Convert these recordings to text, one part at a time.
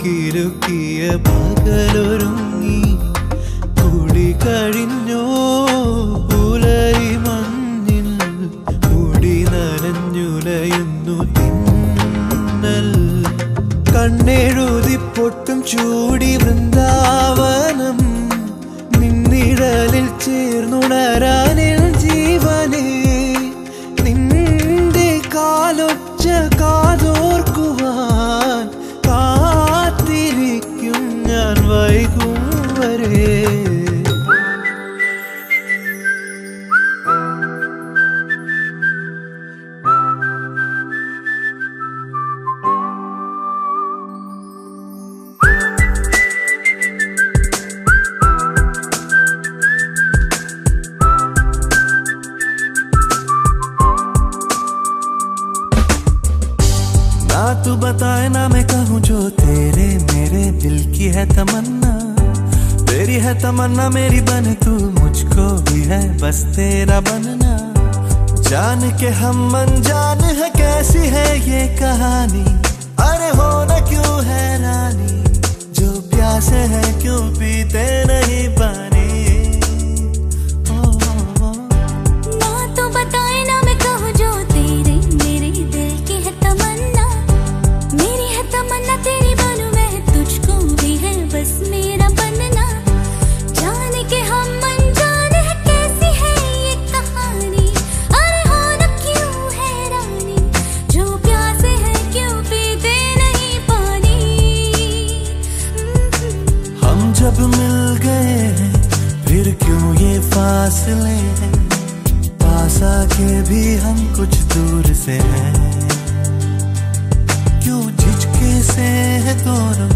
കിലുക്കിയ പകലൊരുങ്ങി കുളി കഴിഞ്ഞോ പുലരി മഞ്ഞിൽ മുടി നനഞ്ഞുലയുന്നു തിന്നൽ കണ്ണെഴുതി പൊട്ടും ചൂടി വൃന്ദാവനം നിന്നിഴലിൽ ചേർന്നുണരാനിൽ ജീവനേ നിന്റെ കാലൊച്ച കാതോർക്കുവാൻ കാത്തിരിക്കും ഞാൻ വൈകും വരെ तू बताए ना मैं कहूँ जो तेरे मेरे दिल की है तमन्ना तेरी है तमन्ना मेरी बन तू मुझको भी है बस तेरा बनना जान के हम अनजान है कैसी है ये कहानी अरे हो न क्यों हैरानी जो प्यासे है क्यों पीते नहीं पानी जब मिल गए हैं फिर क्यों ये फासले हैं पास आके भी हम कुछ दूर से हैं क्यों झिझके से है दोनों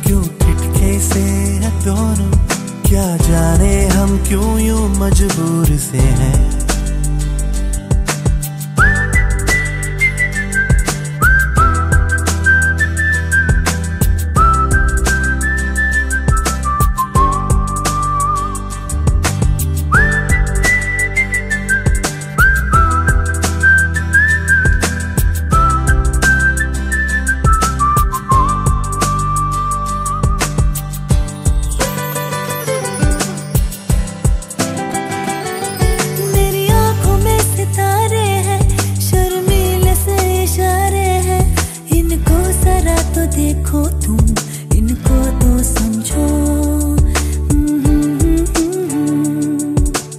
क्यों ठिठके से है दोनों क्या जाने हम क्यों यूं मजबूर से हैं देखो तुम इनको तो समझो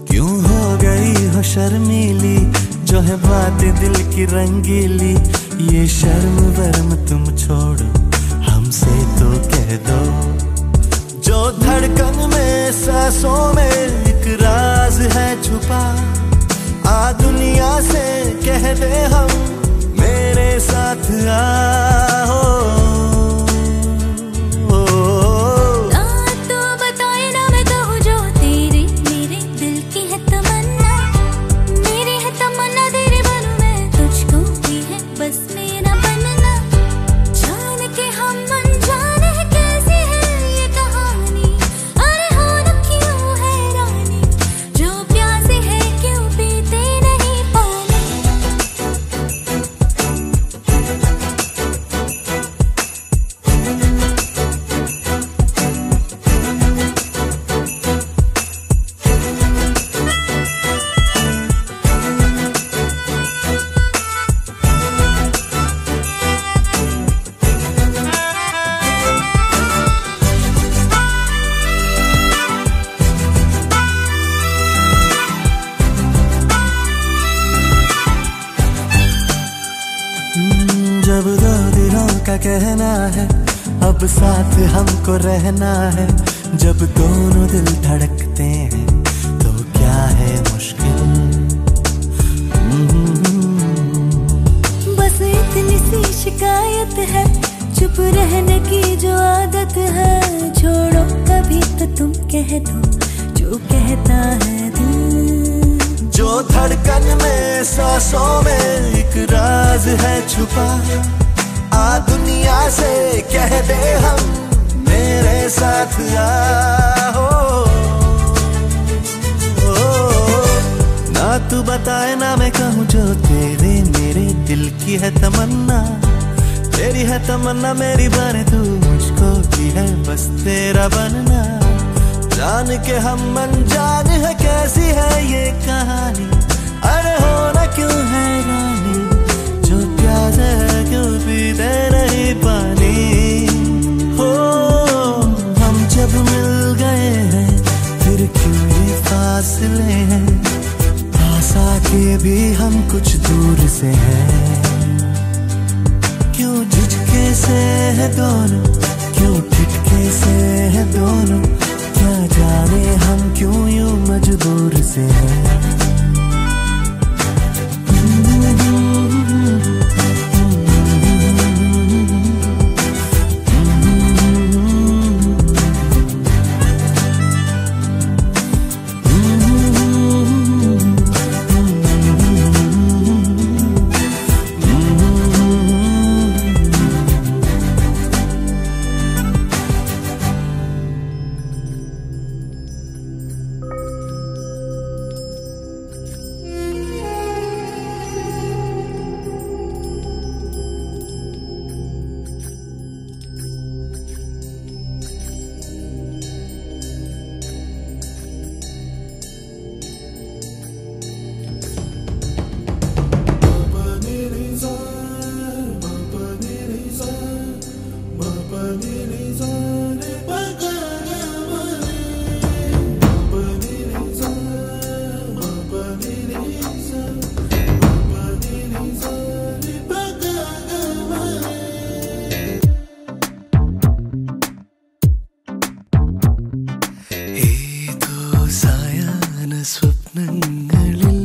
क्यों हो गई हो शर्मीली जो है बात दिल की रंगीली ये शर्म वर्म तुम छोड़ो हमसे तो कह दो जो धड़कन में सांसों में एक राज है छुपा आ दुनिया से कह दे हम मेरे साथ आओ जब दो दिलों का कहना है अब साथ हमको रहना है जब दोनों दिल धड़कते हैं तो क्या है मुश्किल बस इतनी सी शिकायत है चुप रहने की जो आदत है छोड़ो कभी तो तुम कह दो जो कहता है दिल जो धड़कन में सांसों में एक राज है छुपा आ दुनिया से कह दे हम मेरे साथ आओ ना तू बताए ना मैं कहूँ जो तेरे मेरे दिल की है तमन्ना तेरी है तमन्ना मेरी बने तू मुझको बाकी है बस तेरा बनना। जान के हम अनजान है कैसी है ये कहानी। अरे होना क्यों है रानी, जो प्यास है क्यों पीते नहीं पानी। हो हम जब मिल गए हैं फिर क्यों ये फासले हैं, पास आके भी हम कुछ दूर से हैं। क्यों झुझके से है दोनों, क्यों ठिठके से है दोनों, क्या जाने हम क्यों यूं मजबूर से हैं। സ്വപ്നങ്ങളിൽ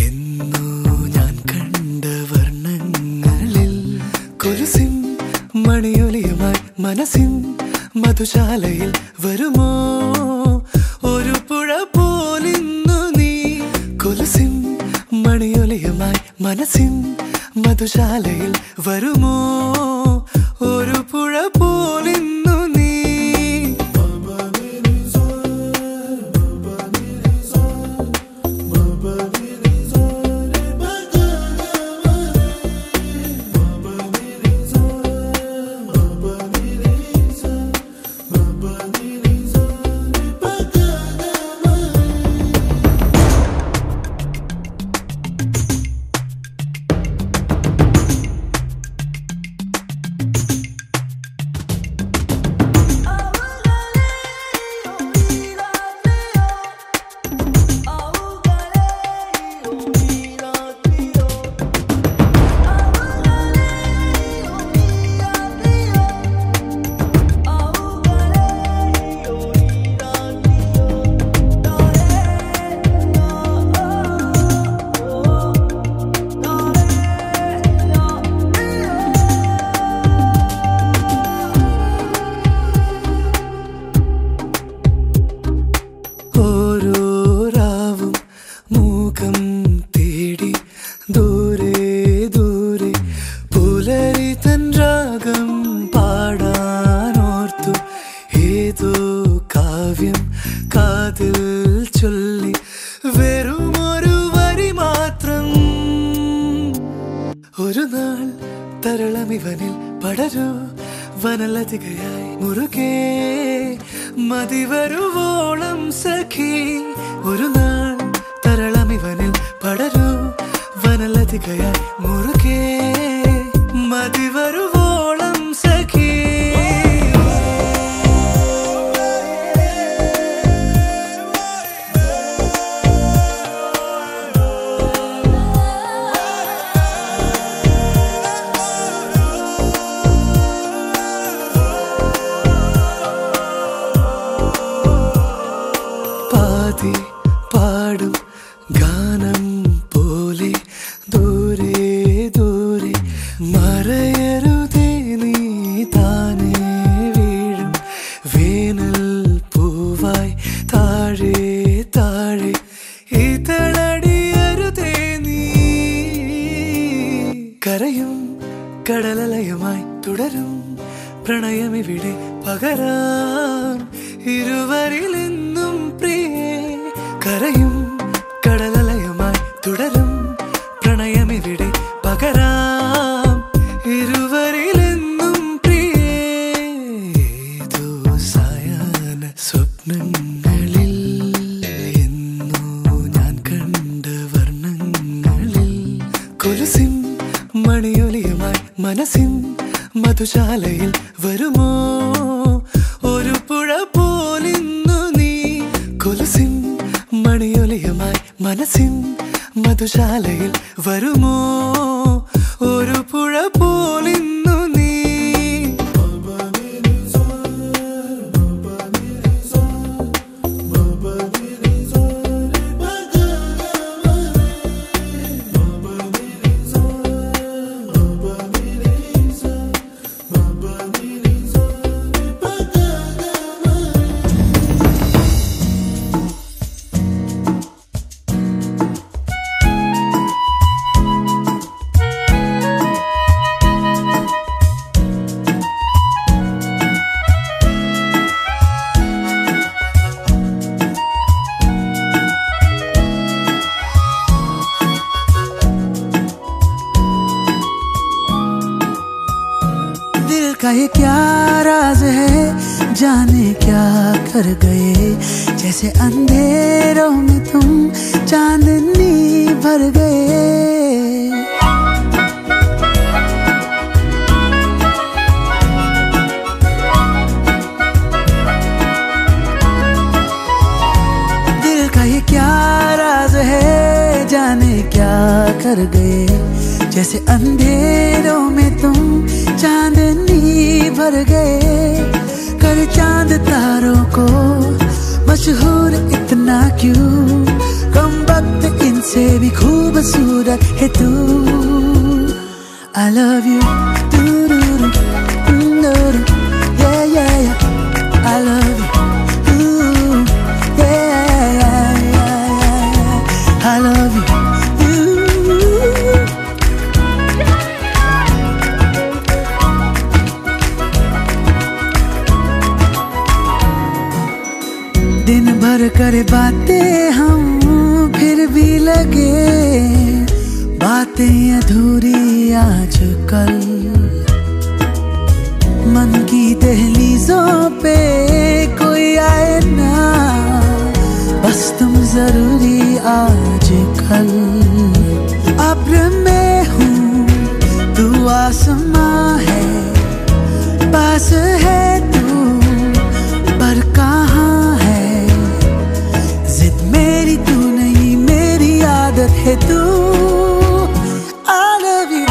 എന്നോ ഞാൻ കണ്ട വർണ്ണങ്ങളിൽ കൊലുസിൻ മണിയൊലിയുമായി മനസ്സിൻ മധുശാലയിൽ വരുമോ ഒരു പുഴ പോലിന്നു നീ. കൊലുസിൻ മണിയൊലിയുമായി മനസ്സിൻ മധുശാലയിൽ വരുമോ ഒരു പുഴ പോലിന്നു നീ. ഒരു നാൾ തരളമിവനിൽ പടരൂ വനലതികയായി മുറുകെ മതിവരുവോളം സഖി. ഒരു നാൾ തരളമിവനിൽ പടരൂ വനലതികയായി മുറുകെ മതിവരുവോളം സഖി. പാടും ഗാനം പോലെ ദൂരെ ദൂരെ മറയരുതേ നീ താനേ വീഴും വേനൽ പൂവായി താഴെ താഴെ ഇതളടിയരുതേ നീ. കരയും കടലലയുമായി തുടരും പ്രണയമിവിടെ പകരാം ഇരുവരിലെന്നും പ്രിയേ. കരയും കടലലയുമായി തുടരും പ്രണയമിവിടെ പകരാം ഇരുവരിലെന്നും പ്രിയേ. മനസ്സിൻ മധുശാലയിൽ വരുമോ ഒരു പുഴ പോലിന്നു നീ കൊലുസിൻ മണിയൊലിയുമായി മനസ്സിൻ മധുശാലയിൽ വരുമോ ഒരു പുഴ പോലിന്നു നീ का ये क्या राज है जाने क्या कर गए जैसे अंधेरों में तुम चांदनी भर गए दिल का ये क्या राज है जाने क्या कर गए जैसे अंधेरों में तुम चांदनी भर गए कर चांद तारों को मशहूर इतना क्यों कम वक्त इनसे भी खूबसूरत है तू I love you yeah yeah yeah I love you yeah yeah yeah I love you दिन भर करे बातें हम फिर भी लगे बातें अधूरी आजकल मन की दहलीजों पे कोई आए ना बस तुम जरूरी आजकल अब्र में हूँ तू आसमां है पास है तू पर कहाँ है तू I love you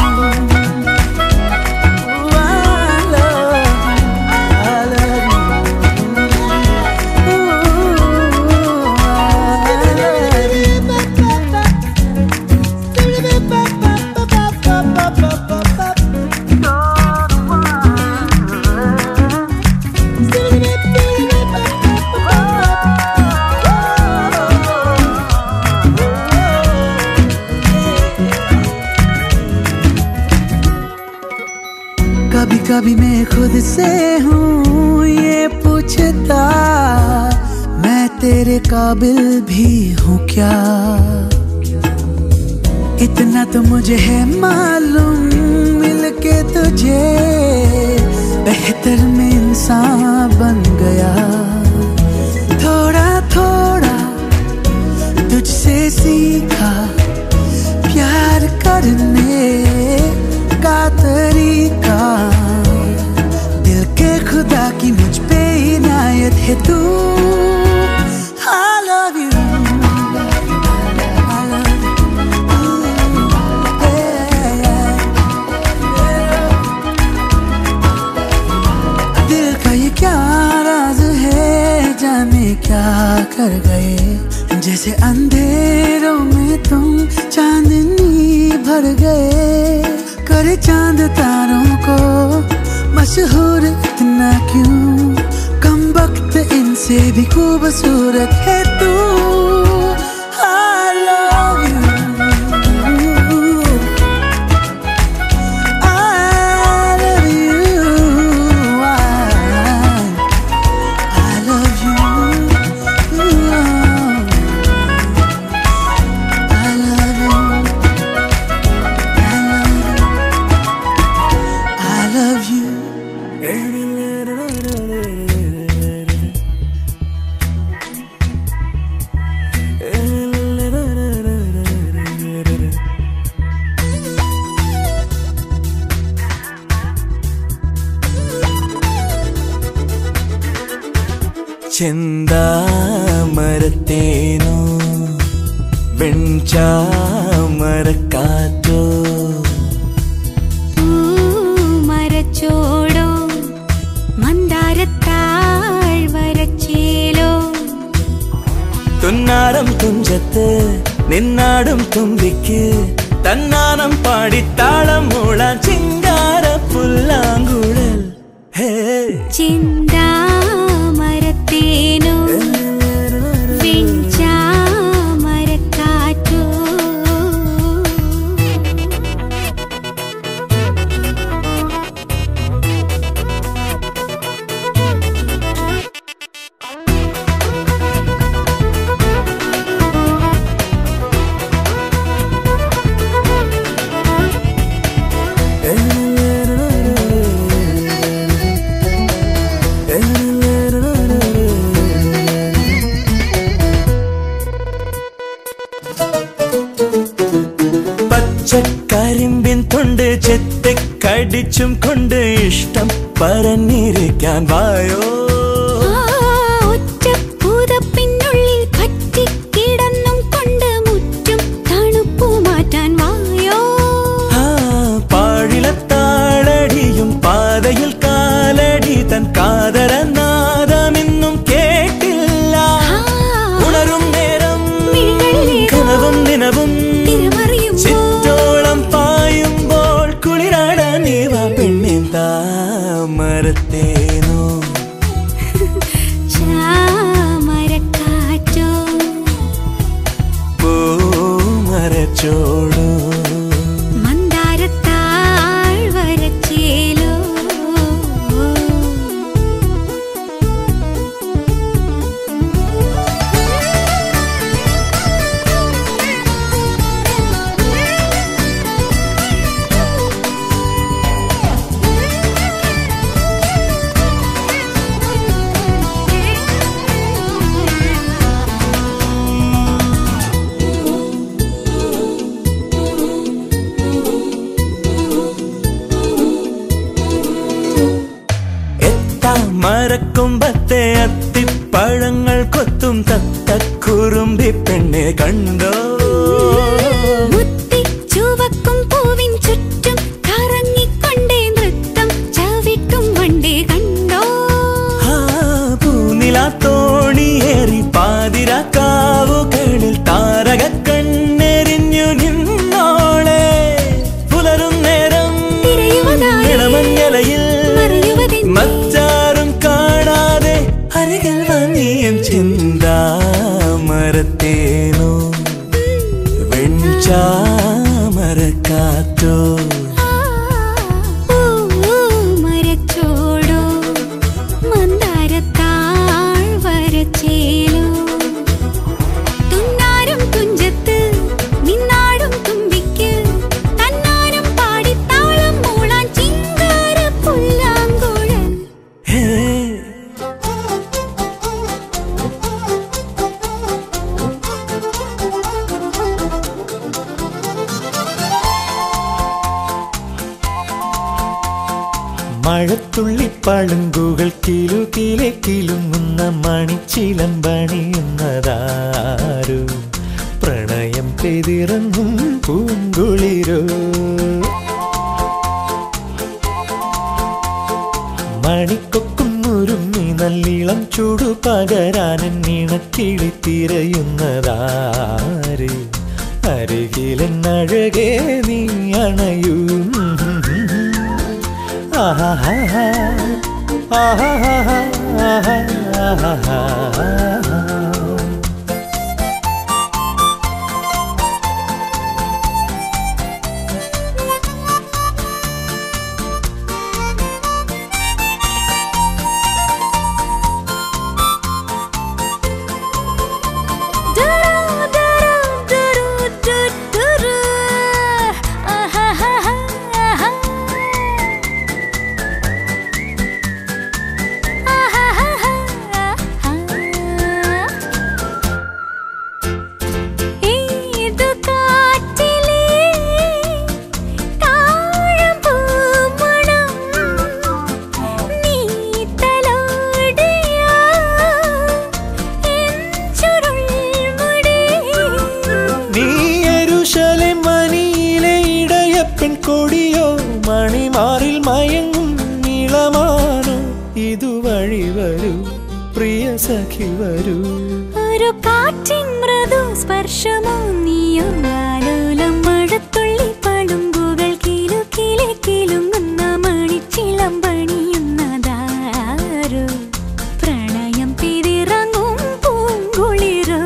I love you कभी कभी मैं खुद से हूँ ये पूछता मैं तेरे काबिल भी हूँ क्या इतना तो मुझे है मालूम मिलके तुझे बेहतर में इंसान बन गया थोड़ा थोड़ा तुझसे सीखा प्यार करने का तरीका दिल के खुदा की मुझ पे इनायत है तू I love you दिल का ये क्या राज है जाने क्या कर गए जैसे अंधेरों में तुम चांदनी भर गए करे चांद तारों को मशहूर इतना क्यों कम वक्त इनसे भी खूबसूरत है तू I love you I love you I love you I love you I love you ചെന്താമരത്തേനോ വെൺചാമരക്കാറ്റോ മരച്ചോടോ മന്ദാരത്താഴ്വരച്ചേലോ തുന്നാരം Thunchath നിന്നാടും തുമ്പിക്ക് തന്നാനം പാടിത്താളം മൂളാൻ chinkara പുല്ലാങ്കുഴൽ ചിന്താമരത്തേനോ വെഞ്ചാമരക്കാറ്റോ കരിമ്പിൻ തൊണ്ട് ചെത്തിക്കടിച്ചും കൊണ്ട് ഇഷ്ടം പറഞ്ഞിരിക്കാൻ വായോ ഒറ്റപ്പൂതപ്പിനുള്ളിൽ പറ്റിക്കിടന്നും കൊണ്ട് മുറ്റും തണുപ്പു മാറ്റാൻ വായോ പാഴിലത്താളടിയും പാതയിൽ കാലടി തൻ കാതരനാദമിന്നും കേട്ടില്ല ഉണരും നേരം കനവും നിനവും ചിറ്റോളം പായുമ്പോൾ കുളിരാട നീവ പെണ്ണിൻ താമരത്തേനോ ചാമരക്കാറ്റോ പൂമരച്ചോടോ മന്ദാരത്താഴ്വരച്ചേലോ മരക്കൊമ്പത്തെ അത്തിപ്പഴങ്ങൾ കൊത്തും തത്തക്കുറുമ്പി പെണ്ണെ കണ്ടോ ചുവക്കും പൂവിൻ ചുറ്റും കറങ്ങിക്കൊണ്ടേ നൃത്തം ചവിട്ടും വണ്ടേ കണ്ടോ പൂനിലാത്തോണിയേറി പാതിരാക്കാവുകളിൽ താരക കണ്ണെറിഞ്ഞു നിന്നോളെ പുലരും നേരം ഇളമഞ്ഞലയിൽ മറ്റാരും കാണാതെ അരികിൽ വന്നിയും ചിന്താമരത്തേനോ വെൺചാമരക്കാറ്റോ മരച്ചോടോ മന്ദാരത്താഴ്വരച്ചേലോ തുന്നാരും തുഞ്ചത്ത് നിന്നാടും തുമ്പിക്ക് തന്നാരും പാടിത്താളം മൂളാൻ ചിങ്കാര പുല്ലാങ്കുഴൽ മഴത്തുള്ളിപ്പളുങ്കുകൾ കിലുകിലെ കിലുങ്ങുന്ന മണിച്ചിലമ്പണിയുന്നതാരോ പ്രണയം പെതിറങ്ങും പൂങ്കുളിരോ മണിക്കൊക്കും ഒരുങ്ങി നല്ലിളം ചൂടു പകരാനെന്നിണക്കിളി തിരയുന്നതാര് അരികിലെന്നഴകേ നീ അണയൂ ആഹാ സഖി വരൂ. ഒരു കാറ്റിൻ മൃദു സ്പർശമോ നീയോ ആലോലം മഴത്തുള്ളി പളുങ്കുകൾ കിലുക്കിലെ കിലുങ്ങുന്ന മണിച്ചിളം പണിയുന്നതാരോ പ്രണയം പിരിറങ്ങും പൂങ്കുളിരോ.